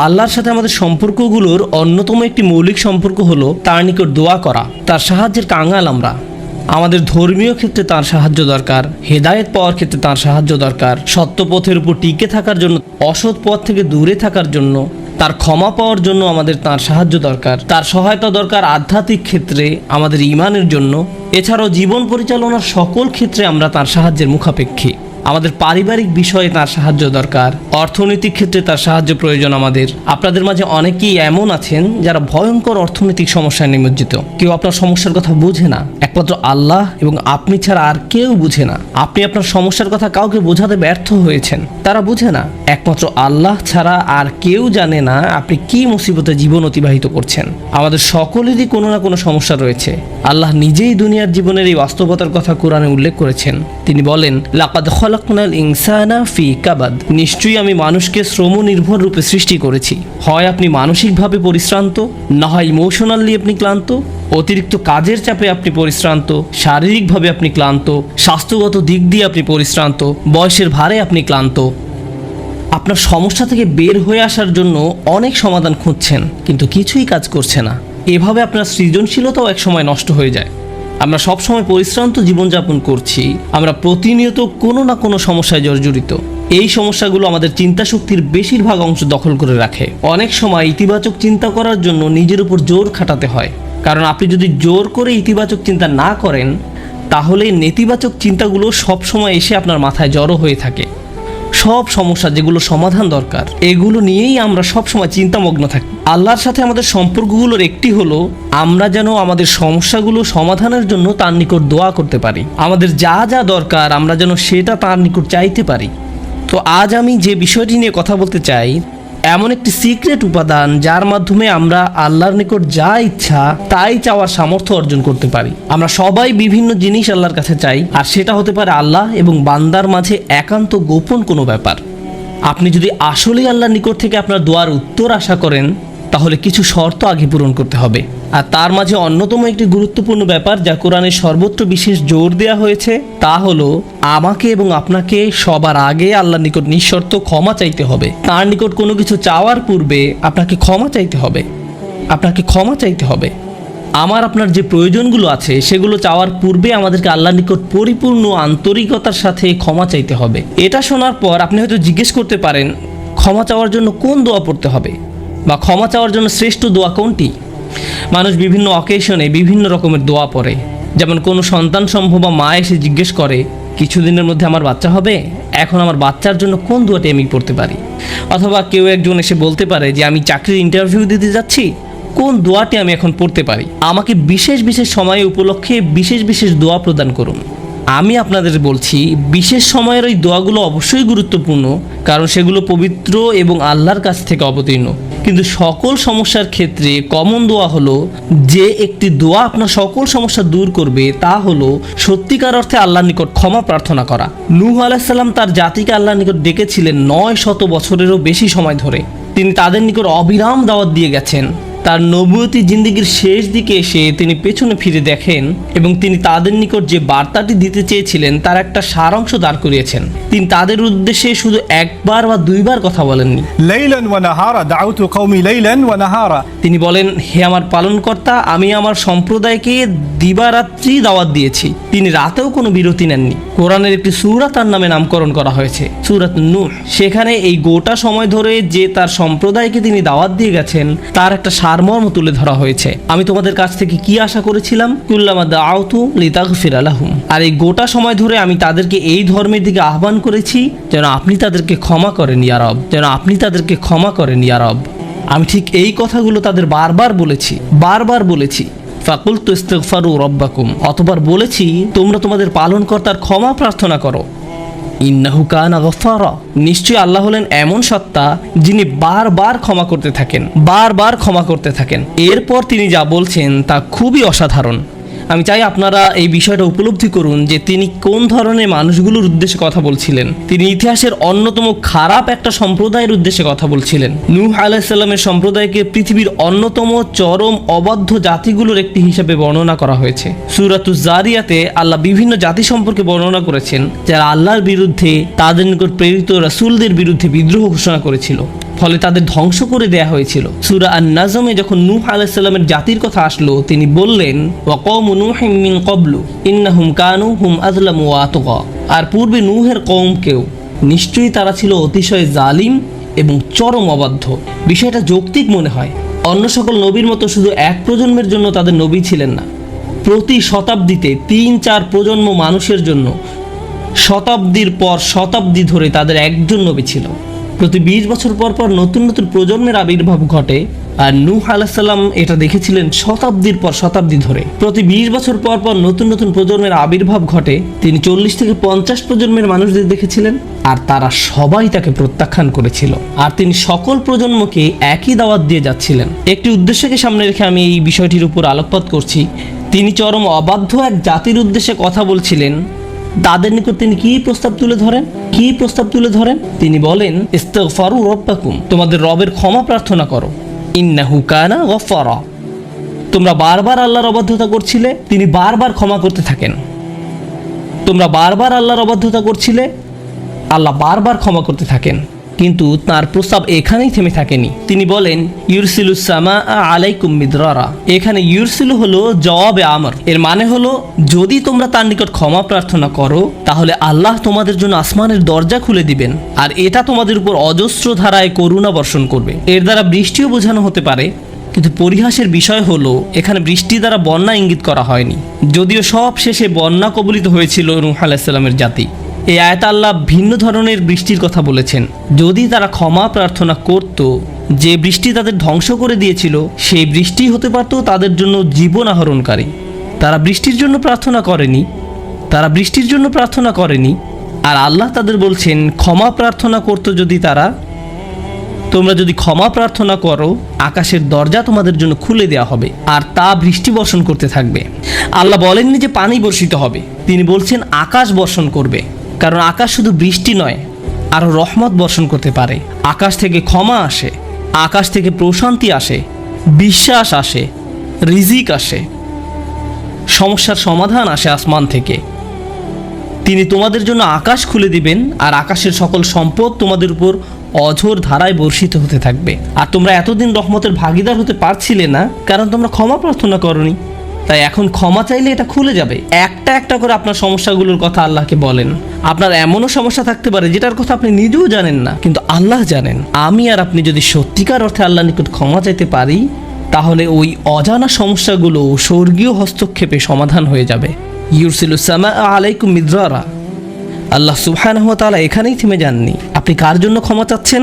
আল্লাহর সাথে আমাদের সম্পর্কগুলোর অন্যতম একটি মৌলিক সম্পর্ক হলো তার নিকট দোয়া করা। তার সাহায্যের কাঙাল আমরা। আমাদের ধর্মীয় ক্ষেত্রে তার সাহায্য দরকার, হেদায়েত পাওয়ার ক্ষেত্রে তার সাহায্য দরকার, সত্য পথের উপর টিকে থাকার জন্য, অসৎ পথ থেকে দূরে থাকার জন্য, তার ক্ষমা পাওয়ার জন্য আমাদের তার সাহায্য দরকার, তার সহায়তা দরকার আধ্যাত্মিক ক্ষেত্রে আমাদের ঈমানের জন্য। এছাড়াও জীবন পরিচালনার সকল ক্ষেত্রে আমরা তার সাহায্যের মুখাপেক্ষী। আমাদের পারিবারিক বিষয়ে তার সাহায্য দরকার, অর্থনৈতিক ক্ষেত্রে তার সাহায্য প্রয়োজন আমাদের। আপনাদের মাঝে অনেকেই এমন আছেন যারা ভয়ঙ্কর অর্থনৈতিক সমস্যায় নিমজ্জিত। কেউ আপনার সমস্যার কথা বুঝে না, একমাত্র আল্লাহ এবং আপনি ছাড়া আর কেউ বুঝে না। আপনি আপনার সমস্যার কথা কাউকে বোঝাতে ব্যর্থ হয়েছেন, তারা বুঝে না। একমাত্র আল্লাহ ছাড়া আর কেউ জানে না আপনি কি মুসিবতে জীবন অতিবাহিত করছেন। আমাদের সকলেরই কোনো না কোনো সমস্যা রয়েছে। আল্লাহ নিজেই দুনিয়ার জীবনের এই বাস্তবতার কথা কোরআনে উল্লেখ করেছেন। তিনি বলেন, লাকাদ খালাকনাল ইনসানা ফি কাবাদ, নিশ্চয়ই আমি মানুষকে শ্রম নির্ভর রূপে সৃষ্টি করেছি। হয় আপনি মানসিকভাবে পরিশ্রান্ত, না হয় ইমোশনালি আপনি ক্লান্ত। অতিরিক্ত কাজের চাপে আপনি পরিশ্রান্ত, শারীরিকভাবে আপনি ক্লান্ত, স্বাস্থ্যগত দিক দিয়ে আপনি পরিশ্রান্ত, বয়সের ভারে আপনি ক্লান্ত। আপনার সমস্যা থেকে বের হয়ে আসার জন্য অনেক সমাধান খুঁজছেন, কিন্তু কিছুই কাজ করছে না। এভাবে আপনার সৃজনশীলতাও একসময় নষ্ট হয়ে যায়। আমরা সবসময় পরিশ্রান্ত জীবনযাপন করছি, আমরা প্রতিনিয়ত কোনো না কোনো সমস্যায় জর্জরিত। এই সমস্যাগুলো আমাদের চিন্তা শক্তির বেশিরভাগ অংশ দখল করে রাখে। অনেক সময় ইতিবাচক চিন্তা করার জন্য নিজের উপর জোর খাটাতে হয়, কারণ আপনি যদি জোর করে ইতিবাচক চিন্তা না করেন, তাহলে নেতিবাচক চিন্তাগুলো সবসময় এসে আপনার মাথায় জড়ো হয়ে থাকে। সব সমস্যা যেগুলো সমাধান দরকার, এগুলো নিয়েই আমরা সবসময় চিন্তামগ্ন থাকি। আল্লাহর সাথে আমাদের সম্পর্কগুলোর একটি হলো আমরা যেন আমাদের সমস্যাগুলো সমাধানের জন্য তার নিকট দোয়া করতে পারি। আমাদের যা যা দরকার আমরা যেন সেটা তার নিকট চাইতে পারি। তো আজ আমি যে বিষয়টি নিয়ে কথা বলতে চাই, এমন একটি সিক্রেট উপাদান যার মাধ্যমে আমরা আল্লাহর নিকট যা ইচ্ছা তাই চাওয়ার সামর্থ্য অর্জন করতে পারি। আমরা সবাই বিভিন্ন জিনিস আল্লাহর কাছে চাই, আর সেটা হতে পারে আল্লাহ এবং বান্দার মাঝে একান্ত গোপন কোনো ব্যাপার। আপনি যদি আসলেই আল্লাহর নিকট থেকে আপনার দোয়ার উত্তর আশা করেন, তাহলে কিছু শর্ত আগে পূরণ করতে হবে। আর তার মাঝে অন্যতম একটি গুরুত্বপূর্ণ ব্যাপার যা কোরআনের সর্বত্র বিশেষ জোর দেওয়া হয়েছে, তা হলো আমাকে এবং আপনাকে সবার আগে আল্লাহর নিকট নিঃশর্ত ক্ষমা চাইতে হবে। তার নিকট কোনো কিছু চাওয়ার পূর্বে আপনাকে ক্ষমা চাইতে হবে। আপনাকে ক্ষমা চাইতে হবে। আপনার যে প্রয়োজনগুলো আছে সেগুলো চাওয়ার পূর্বে আমাদেরকে আল্লাহর নিকট পরিপূর্ণ আন্তরিকতার সাথে ক্ষমা চাইতে হবে। এটা শোনার পর আপনি হয়তো জিজ্ঞেস করতে পারেন, ক্ষমা চাওয়ার জন্য কোন দোয়া পড়তে হবে, বা ক্ষমা চাওয়ার জন্য শ্রেষ্ঠ দোয়া কোনটি? মানুষ বিভিন্ন অকেশনে বিভিন্ন রকমের দোয়া পড়ে। যেমন কোনো সন্তান সম্ভবা মা এসে জিজ্ঞেস করে, কিছুদিনের মধ্যে আমার বাচ্চা হবে, এখন আমার বাচ্চার জন্য কোন দোয়াটি আমি পড়তে পারি? অথবা কেউ একজন এসে বলতে পারে যে আমি চাকরির ইন্টারভিউ দিতে যাচ্ছি, কোন দোয়াটি আমি এখন পড়তে পারি? আমাকে বিশেষ বিশেষ সময় উপলক্ষে বিশেষ বিশেষ দোয়া প্রদান করুন। আমি আপনাদের বলছি, বিশেষ সময়ের ওই দোয়াগুলো অবশ্যই গুরুত্বপূর্ণ, কারণ সেগুলো পবিত্র এবং আল্লাহর কাছ থেকে অবতীর্ণ। কিন্তু সকল সমস্যার ক্ষেত্রে কমন দোয়া হলো যে একটি দোয়া আপনার সকল সমস্যা দূর করবে, তা হলো সত্যিকার অর্থে আল্লাহর নিকট ক্ষমা প্রার্থনা করা। নূহ আলাইহিস সালাম তার জাতিকে আল্লাহর নিকট ডেকেছিলেন 900 বছরেরও বেশি সময় ধরে। তিনি তাদের নিকট অবিরাম দাওয়াত দিয়ে গেছেন। তার নবুয়তি জিন্দেগির শেষ দিকে এসে তিনি পেছনে ফিরে দেখেন এবং তিনি তাদের নিকট যে বার্তাটি দিতে চেয়েছিলেন তার একটা সারাংশ দাঁড় করিয়েছেন। তিনি তাদের উদ্দেশ্যে শুধু একবার বা দুইবার কথা বলেননি। লাইলান ওয়া নাহারা দাউতু কওমি লাইলান ওয়া নাহারা, তিনি বলেন, হে আমার পালনকর্তা, আমি আমার সম্প্রদায়কে দিবারাত্রি দাওয়াত দিয়েছি। তিনি রাতেও কোনো বিরতি নেননি। কোরআনের একটি সূরা তার নামে নামকরণ করা হয়েছে, সূরাত নূহ। সেখানে এই গোটা সময় ধরে যে তার সম্প্রদায়কে তিনি দাওয়াত দিয়ে গেছেন তার একটা সারমর্ম তুলে ধরা হয়েছে। আমি তোমাদের কাছ থেকে কি আশা করেছিলাম? কুল্লামা দাআউতু লিতাগফিরা লাহুম। আর এই গোটা সময় ধরে আমি তাদেরকে এই ধর্মের দিকে আহ্বান করেছি যেন আপনি তাদেরকে ক্ষমা করেন ইয়া রব, যেন আপনি তাদেরকে ক্ষমা করেন ইয়া রব। আমি ঠিক এই কথাগুলো তাদের বারবার বলেছি। ফাকুলতু ইস্তিগফারু রাব্বাকুম, অতঃপর বলেছি তোমরা তোমাদের পালনকর্তার ক্ষমা প্রার্থনা করো। ইন্নাহু কানা গফফারা, নিশ্চয়ই আল্লাহ হলেন এমন সত্তা যিনি বারবার ক্ষমা করতে থাকেন। এরপর তিনি যা বলছেন তা খুবই অসাধারণ। আমি চাই আপনারা এই বিষয়টা উপলব্ধি করুন যে তিনি কোন ধরনের মানুষগুলোর উদ্দেশ্যে কথা বলছিলেন। তিনি ইতিহাসের অন্যতম খারাপ একটা সম্প্রদায়ের উদ্দেশ্যে কথা বলছিলেন। নূহ আলাইহিস সালামের সম্প্রদায়কে পৃথিবীর অন্যতম চরম অবাধ্য জাতিগুলোর একটি হিসেবে বর্ণনা করা হয়েছে। সূরাতুজ জারিয়াতে আল্লাহ বিভিন্ন জাতি সম্পর্কে বর্ণনা করেছেন যারা আল্লাহর বিরুদ্ধে, তাদের নিকট প্রেরিত রাসূলদের বিরুদ্ধে বিদ্রোহ ঘোষণা করেছিল। ফলে তাদের ধ্বংস করে দেয়া হয়েছিল। সূরা আন-নাজমে যখন নূহ আলাইহিস সালামের জাতির কথা আসলো, তিনি বললেন ওয়া কওমু নূহিম মিন ক্বাবলু ইন্নাহুম কানু হুম আযলামু ওয়া আতগা। আর পূর্বে নূহের কওমকেও, নিশ্চয়ই তারা ছিল অতিশয় জালিম এবং চরম অবাধ্য। বিষয়টা যৌক্তিক মনে হয়। অন্য সকল নবীর মতো শুধু এক প্রজন্মের জন্য তাদের নবী ছিলেন না, প্রতি শতাব্দীতে ৩-৪ প্রজন্ম মানুষের জন্য শতাব্দীর পর শতাব্দী ধরে তাদের একজন নবী ছিল। প্রতি ২০ বছর পর পর নতুন নতুন প্রজন্মের আবির্ভাব ঘটে। আর নূহ আলাইহিস সালাম এটা দেখেছিলেন শতাব্দীর পর শতাব্দী ধরে। প্রতি ২০ বছর পর পর নতুন নতুন প্রজন্মের আবির্ভাব ঘটে। তিনি ৪০ থেকে ৫০ প্রজন্মের মানুষদের দেখেছিলেন, আর তারা সবাই তাকে প্রত্যাখ্যান করেছিল। আর তিনি সকল প্রজন্মকে একই দাওয়াত দিয়ে যাচ্ছিলেন। একটি উদ্দেশ্যকে সামনে রেখে আমি এই বিষয়টির উপর আলোকপাত করছি। তিনি চরম অবাধ্য এক জাতির উদ্দেশ্যে কথা বলছিলেন। তাদের নিকট তিনি কি প্রস্তাব তুলে ধরেন? তিনি বলেন ইস্তিগফারু রাব্বাকুম, তোমাদের রবের ক্ষমা প্রার্থনা করো। ইন্নাহু কানা গফফারা, তোমরা বারবার আল্লাহর অবাধ্যতা করছিলে, তিনি বারবার ক্ষমা করতে থাকেন। তোমরা বারবার আল্লাহর অবাধ্যতা করছিলে, আল্লাহ বারবার ক্ষমা করতে থাকেন। কিন্তু তার প্রস্তাব এখানেই থেমে থাকেনি। তিনি বলেন ইউরসিলুস সামা আলাইকুম মিদরারা। এখানে ইউরসিলু হলো জওয়াবে আমর। এর মানে হলো যদি তোমরা তার নিকট ক্ষমা প্রার্থনা করো, তাহলে আল্লাহ তোমাদের জন্য আসমানের দরজা খুলে দিবেন, আর এটা তোমাদের উপর অজস্র ধারায় করুণা বর্ষণ করবে। এর দ্বারা বৃষ্টিও বোঝানো হতে পারে, কিন্তু পরিহাসের বিষয় হলো এখানে বৃষ্টি দ্বারা বন্যা ইঙ্গিত করা হয়নি, যদিও সব শেষে বন্যা কবলিত হয়েছিল নূহ আলাইহিস সালামের জাতি। এই আয়াতে আল্লাহ ভিন্ন ধরনের বৃষ্টির কথা বলেছেন। যদি তারা ক্ষমা প্রার্থনা করত, যে বৃষ্টি তাদের ধ্বংস করে দিয়েছিল সেই বৃষ্টি হতে পারত তাদের জন্য জীবন আহরণকারী। তারা বৃষ্টির জন্য প্রার্থনা করেনি, আর আল্লাহ তাদের বলছেন ক্ষমা প্রার্থনা করত যদি তারা, তোমরা যদি ক্ষমা প্রার্থনা করো, আকাশের দরজা তোমাদের জন্য খুলে দেওয়া হবে, আর তা বৃষ্টি বর্ষণ করতে থাকবে। আল্লাহ বলেননি যে পানি বর্ষিত হবে, তিনি বলছেন আকাশ বর্ষণ করবে। কারণ আকাশ শুধু বৃষ্টি নয়, আরও রহমত বর্ষণ করতে পারে। আকাশ থেকে ক্ষমা আসে, আকাশ থেকে প্রশান্তি আসে, বিশ্বাস আসে, রিজিক আসে, সমস্যার সমাধান আসে আসমান থেকে। তিনি তোমাদের জন্য আকাশ খুলে দিবেন, আর আকাশের সকল সম্পদ তোমাদের উপর অঝোর ধারায় বর্ষিত হতে থাকবে। আর তোমরা এতদিন রহমতের ভাগিদার হতে পারছিলে না, কারণ তোমরা ক্ষমা প্রার্থনা করনি। তাই এখন ক্ষমা চাইলে এটা খুলে যাবে। একটা একটা করে আপনার সমস্যাগুলোর কথা আল্লাহকে বলেন। আপনার এমনও সমস্যা থাকতে পারে যেটার কথা আপনি নিজেও জানেন না, কিন্তু আল্লাহ জানেন। আমি আর আপনি যদি সত্যিকার অর্থে আল্লাহর নিকট ক্ষমা চাইতে পারি, তাহলে ওই অজানা সমস্যাগুলো স্বর্গীয় হস্তক্ষেপে সমাধান হয়ে যাবে। ইউরসিলুস সামা আলাইকুম মিদরারা। আল্লাহ সুবহানাহু ওয়া তাআলা এখানেই থেমে যাননি। আপনি কার জন্য ক্ষমা চাচ্ছেন?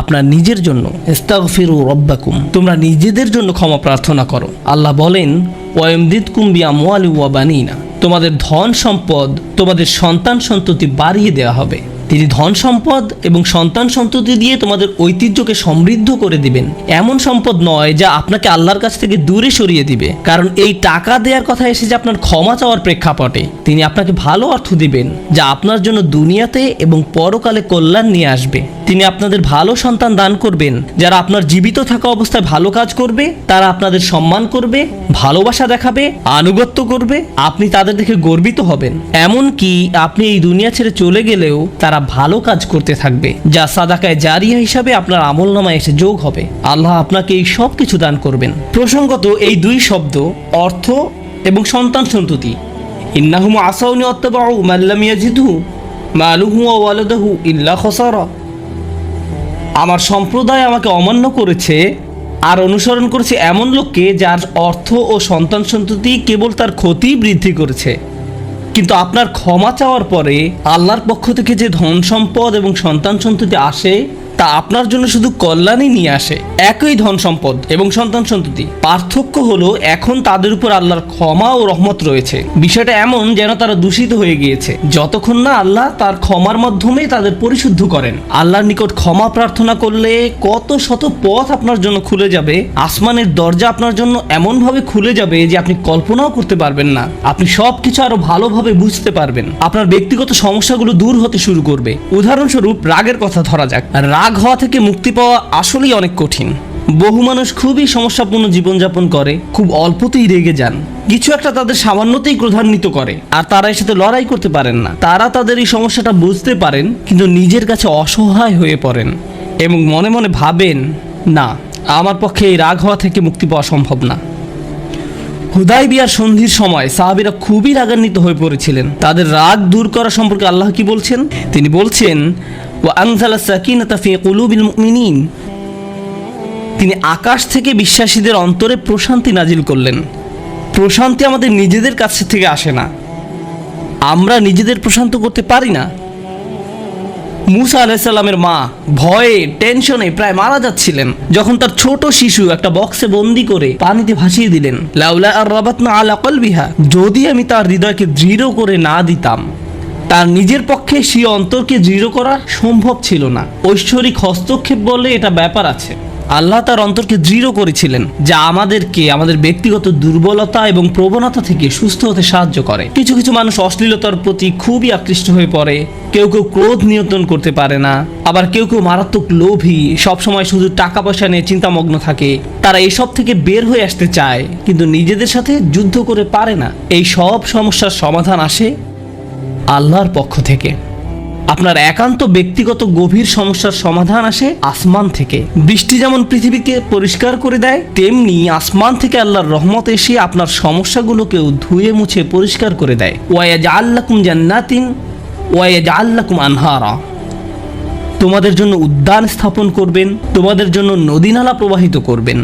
আপনার নিজের জন্য। ইস্তাগফিরু রাব্বাকুম, তোমরা নিজেদের জন্য ক্ষমা প্রার্থনা করো। আল্লাহ বলেন ওয়ায়ুমদিদকুম বিআমওয়ালিন ওয়া বানিনা, তোমাদের ধন সম্পদ, তোমাদের সন্তান সন্ততি বাড়িয়ে দেওয়া হবে। তিনি ধন সম্পদ এবং সন্তান সন্ততি দিয়ে তোমাদের ঐতিহ্যকে সমৃদ্ধ করে দিবেন। এমন সম্পদ নয় যা আপনাকে আল্লাহর কাছ থেকে দূরে সরিয়ে দিবে, কারণ এই টাকা দেওয়ার কথা এসেছে আপনার ক্ষমা চাওয়ার প্রেক্ষাপটে। তিনি আপনাকে ভালো অর্থ দিবেন যা আপনার জন্য দুনিয়াতে এবং পরকালে কল্যাণ নিয়ে আসবে। তিনি আপনাদের ভালো সন্তান দান করবেন যারা আপনার জীবিত থাকা অবস্থায় ভালো কাজ করবে, তারা আপনাদের সম্মান করবে, ভালোবাসা দেখাবে, আনুগত্য করবে, আপনি তাদের দেখে গর্বিত হবেন। এমনকি আপনি এই দুনিয়া ছেড়ে চলে গেলেও তারা ভালো কাজ করতে থাকবে, যা সাদাকায়ে জারিয়া হিসাবে আপনার আমলনামায় এসে যোগ হবে। আল্লাহ আপনাকে এই সব কিছু দান করবেন। প্রসঙ্গত এই দুই শব্দ অর্থ এবং সন্তান সন্ততি, ইন্নাহুম আসাউনি ওয়াত্তাবাউ মান লাম ইয়াজিদহু মালুহু ওয়া ওয়ালাদুহু ইল্লা খাসারা। আমার সম্প্রদায় আমাকে অমান্য করেছে আর অনুসরণ করেছে এমন লোককে যার অর্থ ও সন্তান সন্ততি কেবল তার ক্ষতি বৃদ্ধি করেছে। কিন্তু আপনার ক্ষমা চাওয়ার পরে আল্লাহর পক্ষ থেকে যে ধন সম্পদ এবং সন্তান সন্ততি আসে, তা আপনার জন্য শুধু কল্যাণই নিয়ে আসে। একই ধন সম্পদ এবং সন্তান সন্ততি, পার্থক্য হলো এখন তাদের উপর আল্লাহর ক্ষমা ও রহমত রয়েছে। বিষয়টা এমন যেন তারা দূষিত হয়ে গিয়েছে, যতক্ষণ না আল্লাহ তার ক্ষমার মাধ্যমে তাদের পরিশুদ্ধ করেন। আল্লাহর নিকট ক্ষমা প্রার্থনা করলে কত শত পথ আপনার জন্য খুলে যাবে। আসমানের দরজা আপনার জন্য এমনভাবে খুলে যাবে যে আপনি কল্পনাও করতে পারবেন না। আপনি সবকিছু আরো ভালোভাবে বুঝতে পারবেন। আপনার ব্যক্তিগত সমস্যাগুলো দূর হতে শুরু করবে। উদাহরণস্বরূপ রাগের কথা ধরা যাক। রাগ হওয়া থেকে মুক্তি পাওয়া আসলেই অনেক কঠিন। বহু মানুষ খুবই সমস্যাপূর্ণ জীবনযাপন করে, খুব অল্পতেই রেগে যান, কিছু একটা তাদের সামান্যতেই ক্রোধান্বিত করে, আর তারা এর সাথে লড়াই করতে পারেন না। তারা তাদের এই সমস্যাটা বুঝতে পারেন, কিন্তু নিজের কাছে অসহায় হয়ে পড়েন। এবং মনে মনে ভাবেন, না, আমার পক্ষে এই রাগ হওয়া থেকে মুক্তি পাওয়া সম্ভব না। হুদায়বিয়ার সন্ধির সময় সাহাবীরা খুবই রাগান্বিত হয়ে পড়েছিলেন। তাদের রাগ দূর করা সম্পর্কে আল্লাহ কি বলছেন? তিনি বলছেন, ওয়া আনজালা সাকিনাতা ফি কুলুবিল মুমিনিন, তিনি আকাশ থেকে বিশ্বাসীদের অন্তরে প্রশান্তি নাজিল করলেন। প্রশান্তি আমাদের নিজেদের কাছ থেকে আসে না, আমরা নিজেদের প্রশান্ত করতে পারি না। মুসা আলাইহিস সালামের মা ভয়ে টেনশনে প্রায় মারা যাচ্ছিলেন, যখন তার ছোট শিশু একটা বক্সে বন্দি করে পানিতে ভাসিয়ে দিলেন। লাউলা আর রাবাতনা আলা কলবিহা, যদি আমি তার হৃদয়কে দৃঢ় করে না দিতাম। তার নিজের পক্ষে সেই অন্তরকে দৃঢ় করা সম্ভব ছিল না। ঐশ্বরিক হস্তক্ষেপ বলে এটা ব্যাপার আছে। আল্লাহ তার অন্তরকে দৃঢ় করেছিলেন, যা আমাদেরকে আমাদের ব্যক্তিগত দুর্বলতা এবং প্রবণতা থেকে সুস্থ হতে সাহায্য করে। কিছু কিছু মানুষ অশ্লীলতার প্রতি খুবই আকৃষ্ট হয়ে পড়ে, কেউ কেউ ক্রোধ নিয়ন্ত্রণ করতে পারে না, আবার কেউ কেউ মারাত্মক লোভী, সবসময় শুধু টাকা পয়সা নিয়ে চিন্তামগ্ন থাকে। তারা এইসব থেকে বের হয়ে আসতে চায়, কিন্তু নিজেদের সাথে যুদ্ধ করে পারে না। এই সব সমস্যার সমাধান আসে আল্লাহর পক্ষ থেকে। আপনার একান্ত ব্যক্তিগত গভীর সমস্যার সমাধান আসে আসমান থেকে। বৃষ্টি যেমন পৃথিবীকে পরিষ্কার করে দেয়, তেমনি আসমান থেকে আল্লাহর রহমত এসে আপনার সমস্যাগুলোকেও ধুয়ে মুছে পরিষ্কার করে দেয়। ওয়ায়াজআল লাকুম জান্নাতিন ওয়ায়াজআল লাকুম আনহারা, তোমাদের জন্য উদ্যান স্থাপন করবেন, তোমাদের জন্য নদী নালা প্রবাহিত করবেন।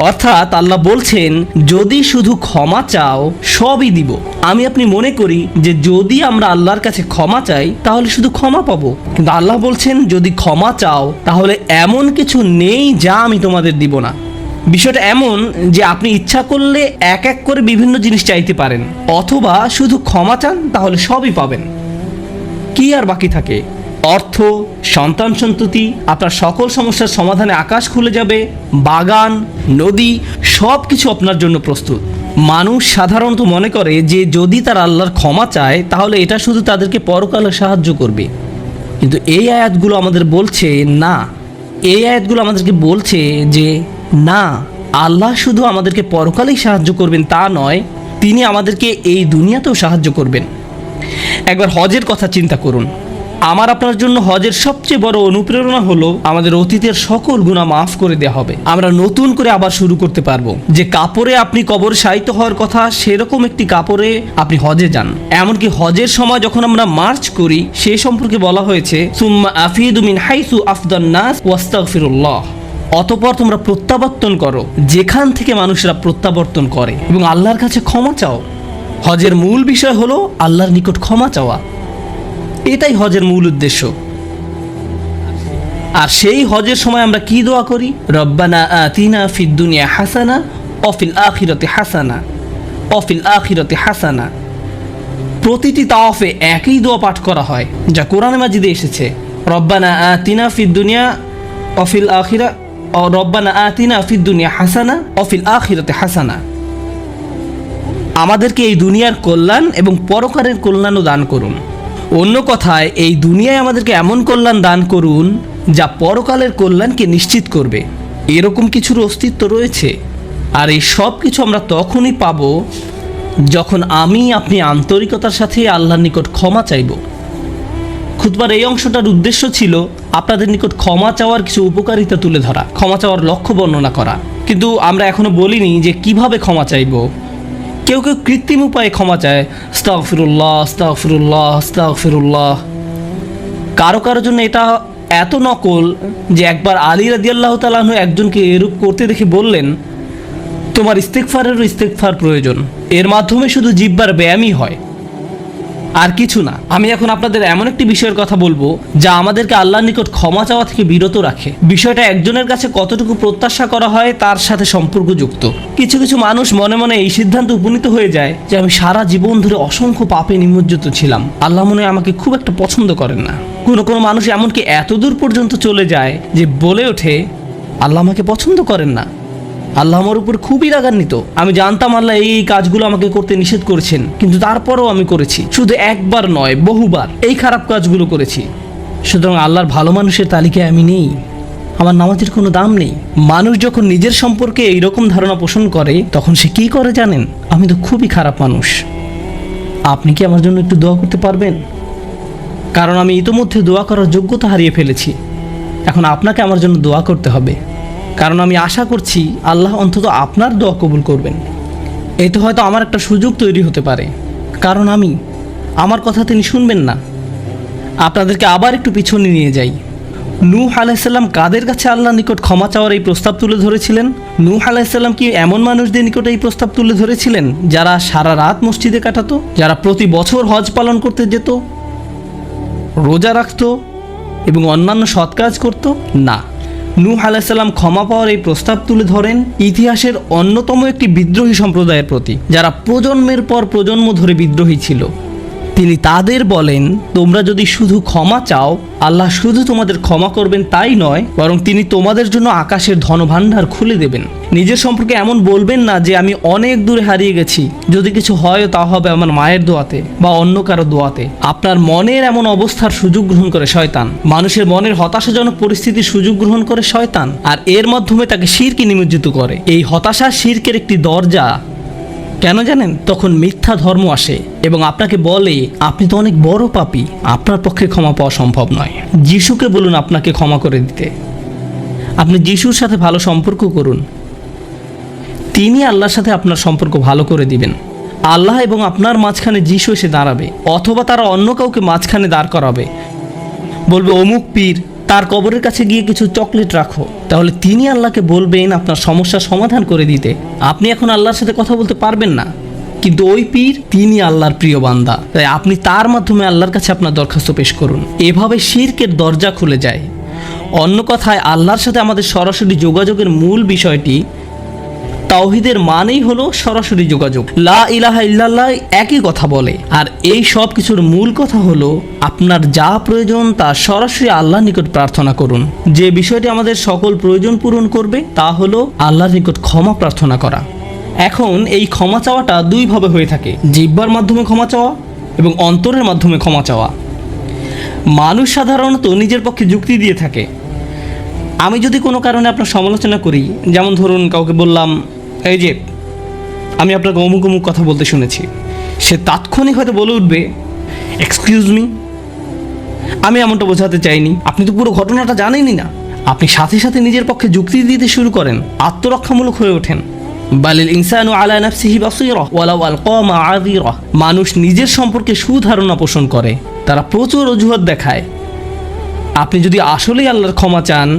অর্থাৎ আল্লাহ বলছেন, যদি শুধু ক্ষমা চাও সবই দিব। আমি আপনি মনে করি যে যদি আমরা আল্লাহর কাছে ক্ষমা চাই তাহলে শুধু ক্ষমা পাবো, কিন্তু আল্লাহ বলছেন যদি ক্ষমা চাও তাহলে এমন কিছু নেই যা আমি তোমাদের দিব না। বিষয়টা এমন যে আপনি ইচ্ছা করলে এক এক করে বিভিন্ন জিনিস চাইতে পারেন, অথবা শুধু ক্ষমা চান তাহলে সবই পাবেন। কি আর বাকি থাকে? অর্থ, সন্তান সন্ততি, আপনার সকল সমস্যার সমাধানে আকাশ খুলে যাবে, বাগান, নদী, সব কিছু আপনার জন্য প্রস্তুত। মানুষ সাধারণত মনে করে যে যদি তারা আল্লাহর ক্ষমা চায় তাহলে এটা শুধু তাদেরকে পরকালে সাহায্য করবে, কিন্তু এই আয়াতগুলো আমাদের বলছে না। এই আয়াতগুলো আমাদেরকে বলছে যে না, আল্লাহ শুধু আমাদেরকে পরকালেই সাহায্য করবেন তা নয়, তিনি আমাদেরকে এই দুনিয়াতেও সাহায্য করবেন। একবার হজের কথা চিন্তা করুন। আমার আপনার জন্য হজের সবচেয়ে বড় অনুপ্রেরণা হলো আমাদের অতীতের সকল গুনাহ মাফ করে দেওয়া হবে। আমরা নতুন করে আবার শুরু করতে পারবো। যে কাপড়ে আপনি কবরে শায়িত হওয়ার কথা, সেরকম একটি কাপড়ে আপনি হজে যান। এমনকি হজের সময় যখন আমরা মার্চ করি সে সম্পর্কে বলা হয়েছে, সুম্মা আফিদু মিন হাইসু আফদান নাস ওয়াস্তাগফিরুল্লাহ, অতঃপর তোমরা প্রত্যাবর্তন করো যেখান থেকে মানুষরা প্রত্যাবর্তন করে, এবং আল্লাহর কাছে ক্ষমা চাও। হজের মূল বিষয় হলো আল্লাহর নিকট ক্ষমা চাওয়া। এটাই হজের মূল উদ্দেশ্য। আর সেই হজের সময় আমরা কি দোয়া করি? রব্বানা আতিনা ফিদ দুনিয়া হাসানা ওয়া ফিল আখিরাতি হাসানা ওয়া ফিল আখিরাতি হাসানা। প্রতিটি তাওয়াফে একই দোয়া পাঠ করা হয়, যা কোরআনে মাজিদে এসেছে। রব্বানা আতিনা ফিদ দুনিয়া ওয়া ফিল আখিরা ও রব্বানা আতিনা ফিদ দুনিয়া হাসানা ওয়া ফিল আখিরাতি হাসানা। আমাদেরকে এই দুনিয়ার কল্যাণ এবং পরকালের কল্যাণও দান করুন। অন্য কথায়, এই দুনিয়ায় আমাদেরকে এমন কল্যাণ দান করুন যা পরকালের কল্যাণকে নিশ্চিত করবে। এরকম কিছুর অস্তিত্ব রয়েছে, আর এই সব কিছু আমরা তখনই পাব যখন আপনি আন্তরিকতার সাথে আল্লাহর নিকট ক্ষমা চাইব। খুতবার এই অংশটার উদ্দেশ্য ছিল আপনাদের নিকট ক্ষমা চাওয়ার কিছু উপকারিতা তুলে ধরা, ক্ষমা চাওয়ার লক্ষ্য বর্ণনা করা। কিন্তু আমরা এখনো বলিনি যে কিভাবে ক্ষমা চাইব। কেউ কেউ কৃত্রিম উপায়ে ক্ষমা চায়, আস্তাগফিরুল্লাহ আস্তাগফিরুল্লাহ আস্তাগফিরুল্লাহ। কারো কারোর জন্য এটা এত নকল যে একবার আলী রাদিয়াল্লাহু তাআলা আনহু একজনকে এরূপ করতে দেখে বললেন, তোমার ইস্তেগফারেরও ইস্তেগফার প্রয়োজন, এর মাধ্যমে শুধু জিহ্বার ব্যায়ামই হয়, আর কিছু না। আমি এখন আপনাদের এমন একটি বিষয়ের কথা বলবো যা আমাদেরকে আল্লাহর নিকট ক্ষমা চাওয়া থেকে বিরত রাখে। বিষয়টা একজনের কাছে কতটুকু প্রত্যাশা করা হয় তার সাথে সম্পর্কযুক্ত। কিছু কিছু মানুষ মনে মনে এই সিদ্ধান্তে উপনীত হয়ে যায় যে আমি সারা জীবন ধরে অসংখ্য পাপে নিমজ্জিত ছিলাম, আল্লাহ মনে হয় আমাকে খুব একটা পছন্দ করেন না। কোনো কোনো মানুষ এমনকি এত দূর পর্যন্ত চলে যায় যে বলে ওঠে, আল্লাহ আমাকে পছন্দ করেন না, আল্লাহ আমার উপর খুবই রাগান্বিত। আমি জানতাম আল্লাহ এই কাজগুলো আমাকে করতে নিষেধ করেছেন, কিন্তু তারপরও আমি করেছি। শুধু একবার নয়, বহুবার এই খারাপ কাজগুলো করেছি। সুতরাং আল্লাহর ভালো মানুষের তালিকায় আমি নেই, আমার নামাজের কোনো দাম নেই। মানুষ যখন নিজের সম্পর্কে এইরকম ধারণা পোষণ করে তখন সে কি করে জানেন? আমি তো খুবই খারাপ মানুষ। আপনি কি আমার জন্য একটু দোয়া করতে পারবেন? কারণ আমি ইতোমধ্যে দোয়া করার যোগ্যতা হারিয়ে ফেলেছি। এখন আপনাকে আমার জন্য দোয়া করতে হবে, কারণ আমি আশা করছি আল্লাহ অন্তত আপনার দোয়া কবুল করবেন। এতে হয়তো আমার একটা সুযোগ তৈরি হতে পারে, কারণ আমার কথা তিনি শুনবেন না। আপনাদেরকে আবার একটু পিছনে নিয়ে যাই। নূহ আলাইহিসসালাম কাদের কাছে আল্লাহর নিকট ক্ষমা চাওয়ার এই প্রস্তাব তুলে ধরেছিলেন? নূহ আলাইহিসসালাম কি এমন মানুষদের নিকট এই প্রস্তাব তুলে ধরেছিলেন যারা সারা রাত মসজিদে কাটাতো, যারা প্রতি বছর হজ পালন করতে যেত, রোজা রাখতো এবং অন্যান্য সৎ কাজ করত? না, নূহ আলাইহিসসালাম ক্ষমা পাওয়ার এই প্রস্তাব তুলে ধরেন ইতিহাসের অন্যতম একটি বিদ্রোহী সম্প্রদায়ের প্রতি, যারা প্রজন্মের পর প্রজন্ম ধরে বিদ্রোহী ছিল। তিনি তাদের বলেন, তোমরা যদি শুধু ক্ষমা চাও, আল্লাহ শুধু তোমাদের ক্ষমা করবেন তাই নয়, বরং তিনি তোমাদের জন্য আকাশের ধনভাণ্ডার খুলে দেবেন। নিজের সম্পর্কে এমন বলবেন না যে আমি অনেক দূরে হারিয়ে গেছি, যদি কিছু হয় তা হবে আমার মায়ের দোয়াতে বা অন্য কারো দোয়াতে। আপনার মনের এমন অবস্থার সুযোগ গ্রহণ করে শয়তান, মানুষের মনের হতাশাজনক পরিস্থিতির সুযোগ গ্রহণ করে শয়তান, আর এর মাধ্যমে তাকে শিরকে নিমজ্জিত করে। এই হতাশা শিরকের একটি দরজা। কেন জানেন? তখন মিথ্যা ধর্ম আসে এবং আপনাকে বলে আপনি তো অনেক বড় পাপী, আপনার পক্ষে ক্ষমা পাওয়া সম্ভব নয়। যিশুকে বলুন আপনাকে ক্ষমা করে দিতে। আপনি যিশুর সাথে ভালো সম্পর্ক করুন, তিনি আল্লাহর সাথে আপনার সম্পর্ক ভালো করে দিবেন। আল্লাহ এবং আপনার মাঝখানে যিশু এসে দাঁড়াবে, অথবা তারা অন্য কাউকে মাঝখানে দাঁড় করাবে, বলবে অমুক পীর, তার কবরের কাছে গিয়ে কিছু চকলেট রাখো। তাহলে তিনি আল্লাহকে বলবেন আপনার সমস্যার সমাধান করে দিতে। আপনি এখন আল্লাহর সাথে কথা বলতে পারবেন না, কিন্তু ওই পীর তিনি আল্লাহর প্রিয় বান্দা, তাই আপনি তার মাধ্যমে আল্লাহর কাছে আপনার দরখাস্ত পেশ করুন। এভাবে শিরকের দরজা খুলে যায়। অন্য কথায়, আল্লাহর সাথে আমাদের সরাসরি যোগাযোগের মূল বিষয়টি তাওহীদের মানেই হলো সরাসরি যোগাযোগ। লা ইলাহা ইল্লাল্লাহ একই কথা বলে, আর এই সব কিছুর মূল কথা হলো আপনার যা প্রয়োজন তা সরাসরি আল্লাহর নিকট প্রার্থনা করুন। যে বিষয়টি আমাদের সকল প্রয়োজন পূরণ করবে তা হলো আল্লাহর নিকট ক্ষমা প্রার্থনা করা। এখন এই ক্ষমা চাওয়াটা দুইভাবে হয়ে থাকে, জিহ্বার মাধ্যমে ক্ষমা চাওয়া এবং অন্তরের মাধ্যমে ক্ষমা চাওয়া। মানুষ সাধারণত নিজের পক্ষে যুক্তি দিয়ে থাকে। আমি যদি কোনো কারণে আপনার সমালোচনা করি, যেমন ধরুন কাউকে বললাম, এই যে আমি আপনাকে অমুক অমুক কথা বলতে শুনেছি, সে তাৎক্ষণিক হয়তো বলে উঠবে, এক্সকিউজ মি, আমি এমনটা বোঝাতে চাইনি, আপনি তো পুরো ঘটনাটা জানেনই না। আপনি সাথে সাথে নিজের পক্ষে যুক্তি দিতে শুরু করেন, আত্মরক্ষামূলক হয়ে ওঠেন। বালিল ইনসানু আলা নাফসিহি বাসীরা ওয়ালাউ আলকা মাআযিরা। মানুষ নিজের সম্পর্কে সুধারণা পোষণ করে, তারা প্রচুর অজুহাত দেখায়। আপনি যদি আসলেই আল্লাহর ক্ষমা চান,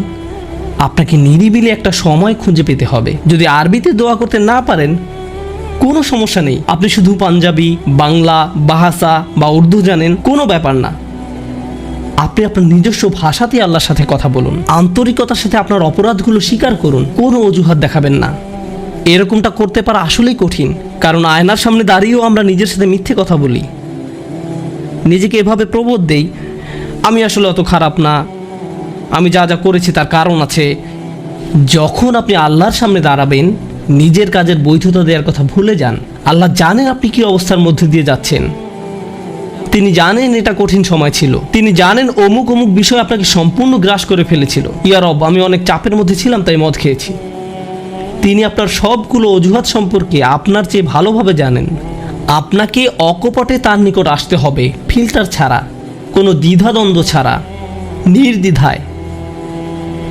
আপনাকে নিরিবিলি একটা সময় খুঁজে পেতে হবে। যদি আরবিতে দোয়া করতে না পারেন, কোনো সমস্যা নেই, আপনি শুধু পাঞ্জাবি, বাংলা, বাহাসা বা উর্দু জানেন, কোনো ব্যাপার না। আপনি আপনার নিজস্ব ভাষাতেই আল্লাহর সাথে কথা বলুন, আন্তরিকতার সাথে আপনার অপরাধগুলো স্বীকার করুন, কোনো অজুহাত দেখাবেন না। এরকমটা করতে পারা আসলেই কঠিন, কারণ আয়নার সামনে দাঁড়িয়েও আমরা নিজের সাথে মিথ্যে কথা বলি, নিজেকে এভাবে প্রবোধ দেই, আমি আসলে অত খারাপ না, আমি যা যা করেছি তার কারণ আছে। যখন আপনি আল্লাহর সামনে দাঁড়াবেন, নিজের কাজের বৈধতা দেওয়ার কথা ভুলে যান। আল্লাহ জানেন আপনি কি অবস্থার মধ্যে দিয়ে যাচ্ছেন, তিনি জানেন এটা কঠিন সময় ছিল, তিনি জানেন অমুক অমুক বিষয় আপনাকে সম্পূর্ণ গ্রাস করে ফেলেছিল। ইয়া রব, আমি অনেক চাপের মধ্যে ছিলাম তাই মদ খেয়েছি। তিনি আপনার সবগুলো অজুহাত সম্পর্কে আপনার চেয়ে ভালোভাবে জানেন। আপনাকে অকপটে তার নিকট আসতে হবে, ফিল্টার ছাড়া, কোনো দ্বিধাদ্বন্দ্ব ছাড়া, নির্দ্বিধায়,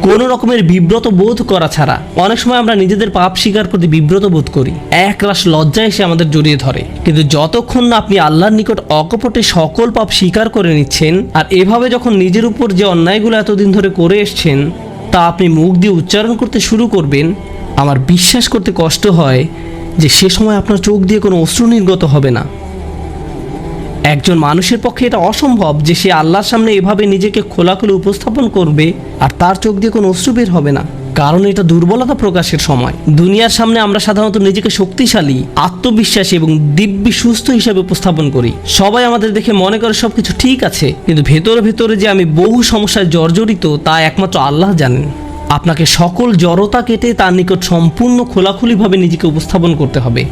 কোনো রকমের বিব্রত বোধ করা ছাড়া। অনেক সময় আমরা নিজেদের পাপ স্বীকার করতে বিব্রত বোধ করি, একরাশ লজ্জা এসে আমাদের জড়িয়ে ধরে। কিন্তু যতক্ষণ না আপনি আল্লাহর নিকট অকপটে সকল পাপ স্বীকার করে নিচ্ছেন, আর এভাবে যখন নিজের উপর যে অন্যায়গুলো এতদিন ধরে করে এসছেন তা আপনি মুখ দিয়ে উচ্চারণ করতে শুরু করবেন, আমার বিশ্বাস করতে কষ্ট হয় যে সে সময় আপনার চোখ দিয়ে কোনো অশ্রু নির্গত হবে না। একজন মানুষের পক্ষে এটা অসম্ভব যে সে আল্লাহর সামনে এভাবে নিজেকে খোলাখুলি উপস্থাপন করবে আর তার চোখ দিয়ে কোনো অশ্রু বের হবে না, কারণ এটা দুর্বলতা প্রকাশের সময়। দুনিয়ার সামনে আমরা সাধারণত নিজেকে শক্তিশালী, আত্মবিশ্বাসী এবং দিব্যি সুস্থ হিসেবে উপস্থাপন করি। সবাই আমাদের দেখে মনে করে সবকিছু ঠিক আছে, কিন্তু ভেতরে ভেতরে যে আমি বহু সমস্যায় জর্জরিত তা একমাত্র আল্লাহ জানেন। আপনাকে সকল জড়তা কেটে তার নিকট সম্পূর্ণ খোলাখুলিভাবে নিজেকে উপস্থাপন করতে হবে,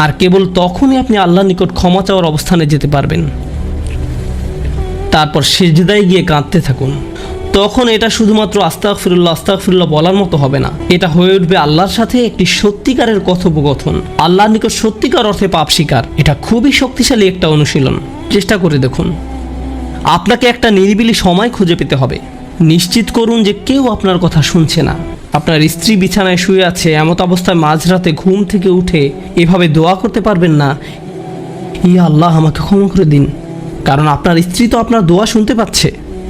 আর কেবল তখনই আপনি আল্লাহর নিকট ক্ষমা চাওয়ার অবস্থানে যেতে পারবেন। তারপর সিজদায় গিয়ে কাঁদতে থাকুন। তখন এটা শুধুমাত্র আস্তাগফিরুল্লাহ আস্তাগফিরুল্লাহ বলার মতো হবে না, এটা হয়ে উঠবে আল্লাহর সাথে একটি সত্যিকারের কথোপকথন, আল্লাহর নিকট সত্যিকার অর্থে পাপ স্বীকার। এটা খুবই শক্তিশালী একটা অনুশীলন, চেষ্টা করে দেখুন। আপনাকে একটা নিরিবিলি সময় খুঁজে পেতে হবে। নিশ্চিত করুন যে কেউ আপনার কথা শুনছে না। আপনার স্ত্রী বিছানায় শুয়ে আছে, এমত অবস্থায় মাঝরাতে ঘুম থেকে উঠে এভাবে দোয়া করতে পারবেন না, ইয়া আল্লাহ আমাকে ক্ষমা করে দিন, কারণ আপনার স্ত্রী তো আপনার দোয়া শুনতে পাচ্ছে।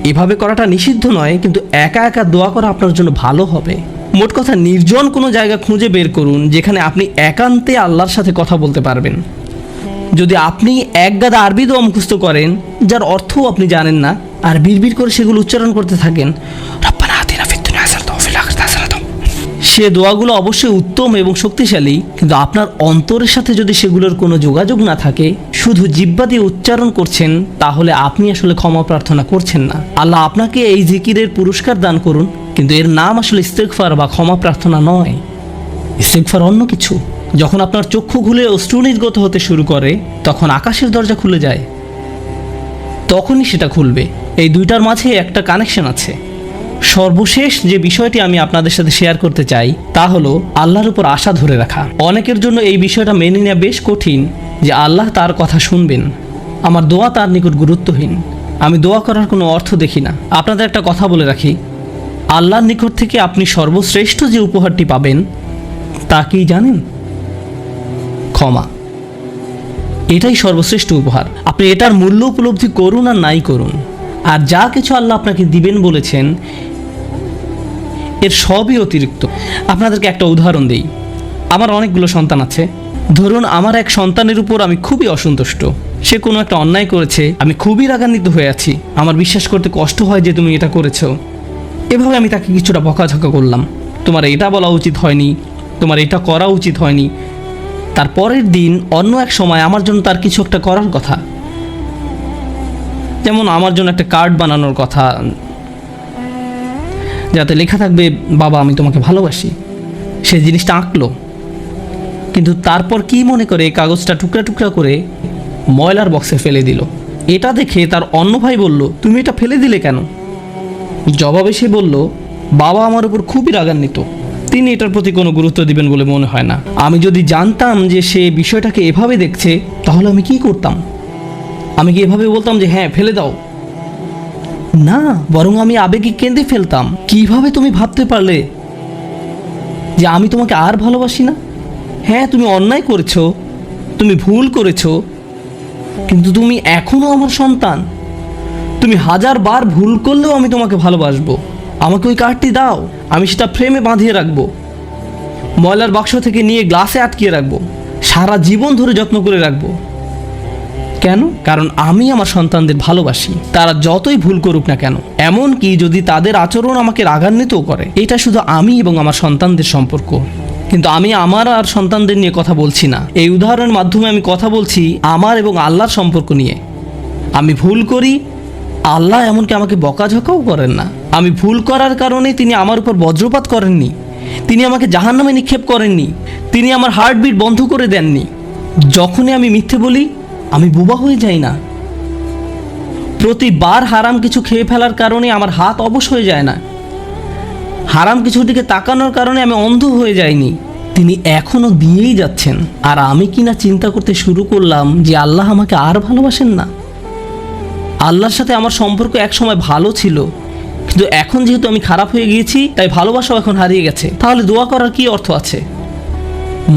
এভাবে করাটা নিষিদ্ধ নয়, কিন্তু একা একা দোয়া করা আপনার জন্য ভালো হবে। মোট কথা, নির্জন কোনো জায়গা খুঁজে বের করুন যেখানে আপনি একান্তে আল্লাহর সাথে কথা বলতে পারবেন। যদি আপনি এক গাদা আরবি দোয়া মুখস্থ করেন যার অর্থও আপনি জানেন না, আর বিড়বিড় করে সেগুলো উচ্চারণ করতে থাকেন, সে দোয়াগুলো অবশ্যই উত্তম এবং শক্তিশালী, কিন্তু আপনার অন্তরের সাথে যদি সেগুলোর কোনো যোগাযোগ না থাকে, শুধু জিহ্বা দিয়ে উচ্চারণ করছেন, তাহলে আপনি আসলে ক্ষমা প্রার্থনা করছেন না। আল্লাহ আপনাকে এই জিকিরের পুরস্কার দান করুন, কিন্তু এর নাম আসলে ইস্তেগফার বা ক্ষমা প্রার্থনা নয়। ইস্তেগফার অন্য কিছু। যখন আপনার চক্ষু খুলে অশ্রু নির্গত হতে শুরু করে, তখন আকাশের দরজা খুলে যায়, তখনই সেটা খুলবে। এই দুইটার মাঝে একটা কানেকশন আছে। সর্বশেষ যে বিষয়টি আমি আপনাদের সাথে শেয়ার করতে চাই তা হলো আল্লাহর উপর আশা ধরে রাখা। অনেকের জন্য এই বিষয়টা মেনে নেওয়া বেশ কঠিন যে আল্লাহ তার কথা শুনবেন, আমার দোয়া তার নিকট গুরুত্বহীন, আমি দোয়া করার কোনো অর্থ দেখি না। আপনাদের একটা কথা বলে রাখি, আল্লাহর নিকট থেকে আপনি সর্বশ্রেষ্ঠ যে উপহারটি পাবেন তা কি জানেন? ক্ষমা। এটাই সর্বশ্রেষ্ঠ উপহার। আপনি এটার মূল্য উপলব্ধি করুন আর নাই করুন, আর যা কিছু আল্লাহ আপনাকে দিবেন বলেছেন এর সবই অতিরিক্ত। আপনাদেরকে একটা উদাহরণ দেই। আমার অনেকগুলো সন্তান আছে। ধরুন আমার এক সন্তানের উপর আমি খুবই অসন্তুষ্ট। সে কোনো একটা অন্যায় করেছে, আমি খুবই রাগান্বিত হয়ে আছি, আমার বিশ্বাস করতে কষ্ট হয় যে তুমি এটা করেছো। এভাবে আমি তাকে কিছুটা বকাঝকা করলাম, তোমার এটা বলা উচিত হয়নি, তোমার এটা করা উচিত হয়নি। তার পরের দিন অন্য এক সময় আমার জন্য তার কিছু একটা করার কথা, যেমন আমার জন্য একটা কার্ড বানানোর কথা যাতে লেখা থাকবে বাবা আমি তোমাকে ভালোবাসি। সে জিনিসটা আঁকলো, কিন্তু তারপর কি মনে করে কাগজটা টুকরা টুকরা করে ময়লার বক্সে ফেলে দিল। এটা দেখে তার অন্য ভাই বলল, তুমি এটা ফেলে দিলে কেন? জবাবে সে বলল, বাবা আমার উপর খুবই রাগান্বিত, তিনি এটার প্রতি কোনো গুরুত্ব দিবেন বলে মনে হয় না। আমি যদি জানতাম যে সে বিষয়টাকে এভাবে দেখছে, তাহলে আমি কি করতাম? আমি কি এভাবে বলতাম যে হ্যাঁ ফেলে দাও? না, বরং আমি আবেগে কেঁদে ফেলতাম, কিভাবে তুমি ভাবতে পারলে যে আমি তোমাকে আর ভালোবাসি না? হ্যাঁ তুমি অন্যায় করেছো, তুমি ভুল করেছো, কিন্তু তুমি এখনো আমার সন্তান। তুমি 1000 বার ভুল করলেও আমি তোমাকে ভালোবাসবো। আমাকে ওই কার্ডটি দাও, আমি সেটা ফ্রেমে বাঁধিয়ে রাখবো, ময়লার বাক্স থেকে নিয়ে গ্লাসে আটকিয়ে রাখবো, সারা জীবন ধরে যত্ন করে রাখবো। কেন? কারণ আমি আমার সন্তানদের ভালোবাসি, তারা যতই ভুল করুক না কেন, এমন কি যদি তাদের আচরণ আমাকে রাগান্বিতও করে। এটা শুধু আমি এবং আমার সন্তানদের সম্পর্ক, কিন্তু আমি আমার আর সন্তানদের নিয়ে কথা বলছি না। এই উদাহরণের মাধ্যমে আমি কথা বলছি আমার এবং আল্লাহর সম্পর্ক নিয়ে। আমি ভুল করি, আল্লাহ এমনকি আমাকে বকাঝকাও করেন না। আমি ভুল করার কারণে তিনি আমার উপর বজ্রপাত করেননি, তিনি আমাকে জাহান্নামে নিক্ষেপ করেননি, তিনি আমার হার্টবিট বন্ধ করে দেননি। যখনই আমি মিথ্যে বলি আমি বোবা হয়ে যাই না, প্রতিবার হারাম কিছু খেয়ে ফেলার কারণে আমার হাত অবশ হয়ে যায় না, হারাম কিছুর দিকে তাকানোর কারণে আমি অন্ধ হয়ে যাইনি। তিনি এখনো দিয়েই যাচ্ছেন। আর আমি কিনা চিন্তা করতে শুরু করলাম যে আল্লাহ আমাকে আর ভালোবাসেন না। আল্লাহর সাথে আমার সম্পর্ক এক সময় ভালো ছিল, কিন্তু এখন যেহেতু আমি খারাপ হয়ে গিয়েছি, তাই ভালোবাসাও এখন হারিয়ে গেছে। তাহলে দোয়া করার কি অর্থ আছে?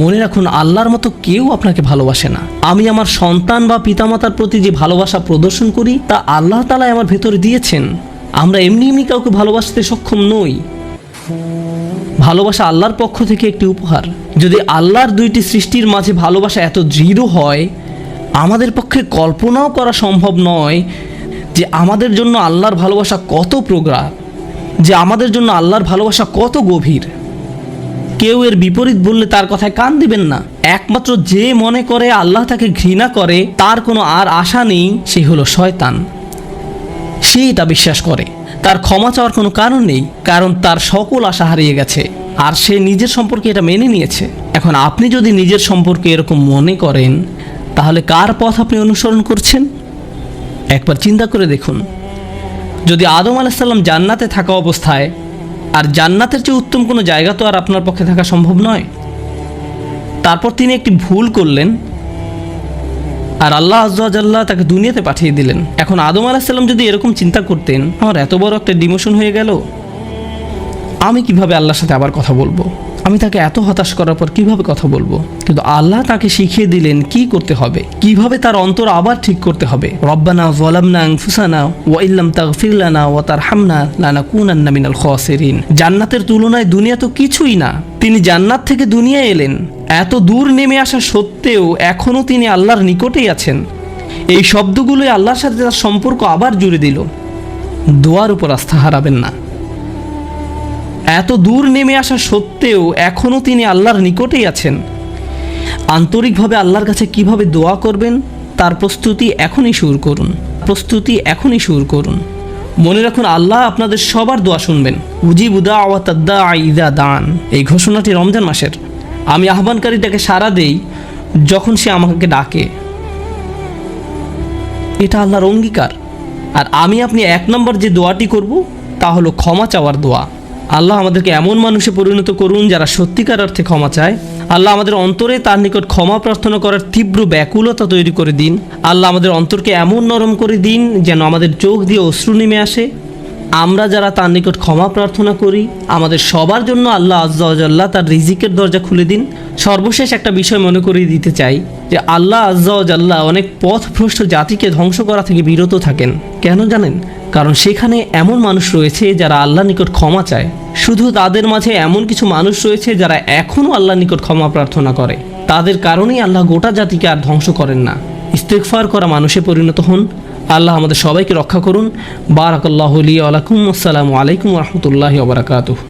মনে রাখুন, আল্লাহর মতো কেউ আপনাকে ভালোবাসে না। আমি আমার সন্তান বা পিতামাতার প্রতি যে ভালোবাসা প্রদর্শন করি তা আল্লাহ তাআলা আমার ভেতরে দিয়েছেন। আমরা এমনি এমনি কাউকে ভালোবাসতে সক্ষম নই। ভালোবাসা আল্লাহর পক্ষ থেকে একটি উপহার। যদি আল্লাহর দুইটি সৃষ্টির মাঝে ভালোবাসা এত দৃঢ় হয়, আমাদের পক্ষে কল্পনাও করা সম্ভব নয় যে আমাদের জন্য আল্লাহর ভালোবাসা কত প্রগাঢ়, যে আমাদের জন্য আল্লাহর ভালোবাসা কত গভীর। কেউ এর বিপরীত বললে তার কথায় কান দিবেন না। একমাত্র যে মনে করে আল্লাহ তাকে ঘৃণা করে, তার কোনো আর আশা নেই, সে হলো শয়তান। সে এটা বিশ্বাস করে, তার ক্ষমা চাওয়ার কোনো কারণ নেই, কারণ তার সকল আশা হারিয়ে গেছে আর সে নিজের সম্পর্কে এটা মেনে নিয়েছে। এখন আপনি যদি নিজের সম্পর্কে এরকম মনে করেন, তাহলে কার পথ আপনি অনুসরণ করছেন? একবার চিন্তা করে দেখুন। যদি আদম আলাইহিস সালাম জান্নাতে থাকা অবস্থায়, আর জান্নাতের চেয়ে উত্তম কোনো জায়গা তো আর আপনার পক্ষে থাকা সম্ভব নয়, তারপর তিনি একটি ভুল করলেন আর আল্লাহ আজ্জা ওয়া জাল্লা তাকে দুনিয়াতে পাঠিয়ে দিলেন। এখন আদম আলাইহিস সালাম যদি এরকম চিন্তা করতেন, আমার এত বড় একটা ডিমোশন হয়ে গেল, আমি কিভাবে আল্লাহর সাথে আবার কথা বলবো, আমি তাকে এত হতাশ করার পর কিভাবে কথা বলবো। কিন্তু আল্লাহ তাকে শিখিয়ে দিলেন কি করতে হবে, কিভাবে তার অন্তর আবার ঠিক করতে হবে। রব্বানা যালামনা আনফুসানা ওয়া ইল্লাম তাগফির লানা ওয়া তারহামনা লানাকুনান্না মিনাল খাসিরিন। জান্নাতের তুলনায় দুনিয়া তো কিছুই না। তিনি জান্নাত থেকে দুনিয়ায় এলেন, এত দূর নেমে আসা সত্ত্বেও এখনও তিনি আল্লাহর নিকটেই আছেন। এই শব্দগুলোই আল্লাহর সাথে তার সম্পর্ক আবার জুড়ে দিল। দোয়ার উপর আস্থা হারাবেন না। এত দূর নেমে আসা সত্ত্বেও এখনও তিনি আল্লাহর নিকটেই আছেন। আন্তরিকভাবে আল্লাহর কাছে কিভাবে দোয়া করবেন তার প্রস্তুতি এখনই শুরু করুন। মনে রাখুন, আল্লাহ আপনাদের সবার দোয়া শুনবেন। উজিবু দাওয়াতাদ দাঈ ইযা দান, এই ঘোষণাটি রমজান মাসের। আমি আহ্বানকারীটাকে সাড়া দেই যখন সে আমাকে ডাকে, এটা আল্লাহর অঙ্গীকার। আর আমি আপনি 1 নম্বর যে দোয়াটি করব তা হলো ক্ষমা চাওয়ার দোয়া। আল্লাহ আমাদেরকে এমন মানুষে পরিণত করুন যারা সত্যিকার অর্থে ক্ষমা চায়। আল্লাহ আমাদের অন্তরে তার নিকট ক্ষমা প্রার্থনা করার তীব্র ব্যাকুলতা তৈরি করে দিন। আল্লাহ আমাদের অন্তরকে এমন নরম করে দিন যেন আমাদের চোখ দিয়ে অশ্রু নেমে আসে। আমরা যারা তার নিকট ক্ষমা প্রার্থনা করি, আমাদের সবার জন্য আল্লাহ আজ্জা ওয়া জাল্লা তার রিজিকের দরজা খুলে দিন। সর্বশেষ একটা বিষয় মনে করিয়ে দিতে চাই যে আল্লাহ আজ্জা ওয়া জাল্লা অনেক পথভ্রষ্ট জাতিকে ধ্বংস করা থেকে বিরত থাকেন। কেন জানেন? কারণ সেখানে এমন মানুষ রয়েছে যারা আল্লাহর নিকট ক্ষমা চায়। শুধু তাদের মাঝে এমন কিছু মানুষ রয়েছে যারা এখনও আল্লাহর নিকট ক্ষমা প্রার্থনা করে। তাদের কারণেই আল্লাহ গোটা জাতিকে আর ধ্বংস করেন না। ইস্তেগফার করা মানুষে পরিণত হন। আল্লাহ আমাদের সবাইকে রক্ষা করুন। বারাকাল্লাহু লি ওয়া লাকুম। আসসালামু আলাইকুম ওয়া রাহমাতুল্লাহি ওয়া বারাকাতুহু।